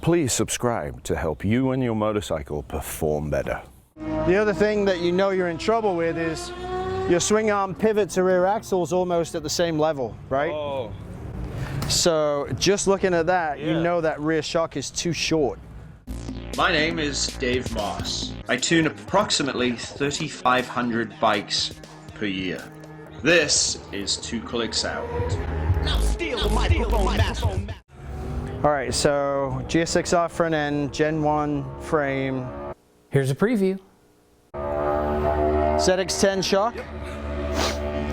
Please subscribe to help you and your motorcycle perform better. The other thing that you know you're in trouble with is your swing arm pivot to rear axle's almost at the same level, right? Oh. So just looking at that, you know that rear shock is too short. My name is Dave Moss. I tune approximately 3,500 bikes per year. This is Two Clicks Out. Now steal the microphone master. All right, so GSXR front end, Gen 1 frame. Here's a preview. ZX10 shock.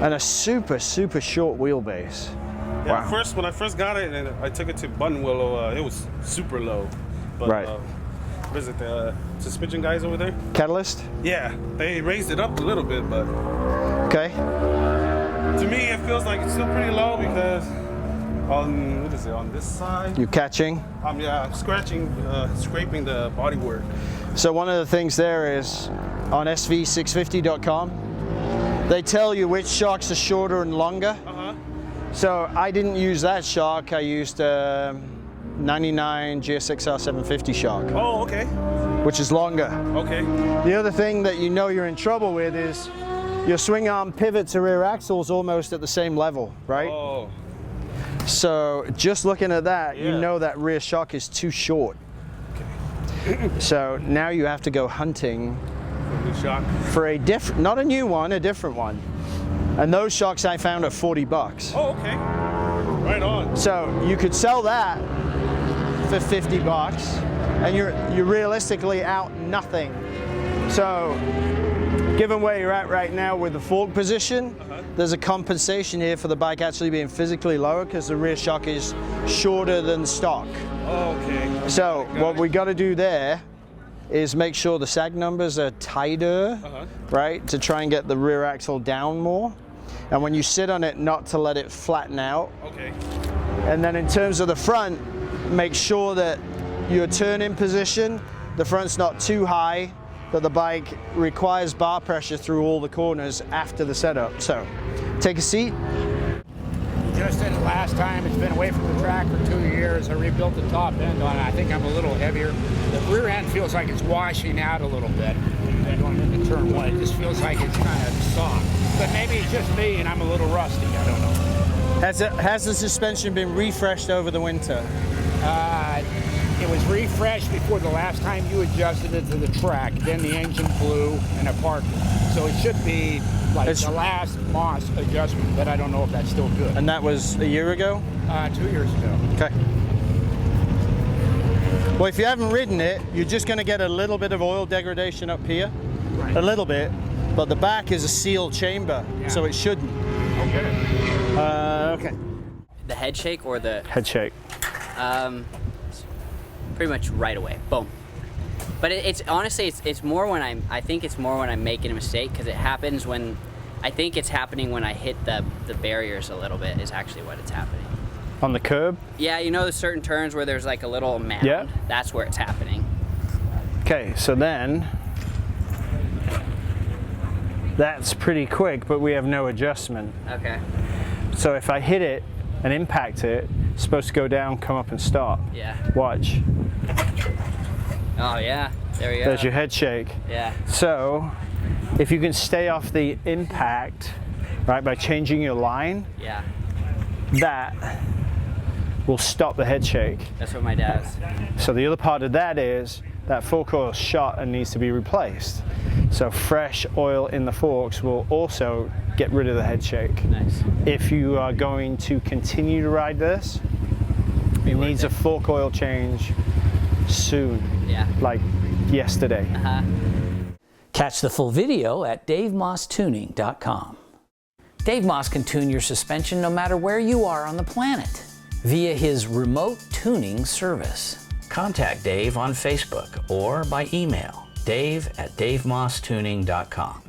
And a super short wheelbase. Yeah, wow. When I first got it and I took it to button willow, it was super low. But, right. What is it, the suspension guys over there? Catalyst? Yeah, they raised it up a little bit, but... Okay. To me, it feels like it's still pretty low because on, what is it, on this side? You're catching? Yeah, scratching, scraping the bodywork. So one of the things there is on SV650.com, they tell you which shocks are shorter and longer. So I didn't use that shock, I used 99 GSXR 750 shock. Oh, okay. Which is longer. Okay. The other thing that you know you're in trouble with is your swing arm pivot to rear axle's almost at the same level, right? Oh. So just looking at that, you know that rear shock is too short. Okay. So now you have to go hunting for a different, not a new one, a different one. And those shocks I found are 40 bucks. Oh, okay. Right on. So you could sell that for 50 bucks and you're realistically out nothing. So given where you're at right now with the fork position, there's a compensation here for the bike actually being physically lower because the rear shock is shorter than stock. Oh, okay. So what we got to do there is make sure the sag numbers are tighter, right, to try and get the rear axle down more. And when you sit on it, not to let it flatten out. Okay. And then in terms of the front, make sure that your turn-in position, the front's not too high, that the bike requires bar pressure through all the corners after the setup. So take a seat. You just did it last time. It's been away from the track for 2 years. I rebuilt the top end on it. I think I'm a little heavier. The rear end feels like it's washing out a little bit. Going into turn one, it just feels like it's kind of soft. But maybe it's just me and I'm a little rusty. I don't know. Has the suspension been refreshed over the winter? It was refreshed before the last time you adjusted it to the track. Then the engine blew and it parked it. So it should be like the last Moss adjustment, but I don't know if that's still good. And that was a year ago? 2 years ago. Okay. Well, if you haven't ridden it, you're just going to get a little bit of oil degradation up here. Right. A little bit, but the back is a sealed chamber, so it shouldn't. Okay. Okay. The head shake or the... Head shake. Pretty much right away, boom. But it's honestly, it's more when I think it's more when I'm making a mistake, because it happens when, I think it's happening when I hit the barriers a little bit is actually what it's happening. On the curb? Yeah, you know there's certain turns where there's like a little mound? Yeah. That's where it's happening. Okay, so then, that's pretty quick, but we have no adjustment. Okay. So if I hit it and impact it, it's supposed to go down, come up and stop. Yeah. Watch. Oh yeah, there we go. There's your head shake. Yeah. So if you can stay off the impact, right, by changing your line, that will stop the head shake. That's what my dad said. So the other part of that is that fork oil shot and needs to be replaced. So fresh oil in the forks will also get rid of the head shake. Nice. If you are going to continue to ride this, it needs a fork oil change soon. Yeah. Like yesterday. Catch the full video at DaveMossTuning.com. Dave Moss can tune your suspension no matter where you are on the planet via his remote tuning service. Contact Dave on Facebook or by email, dave@DaveMossTuning.com.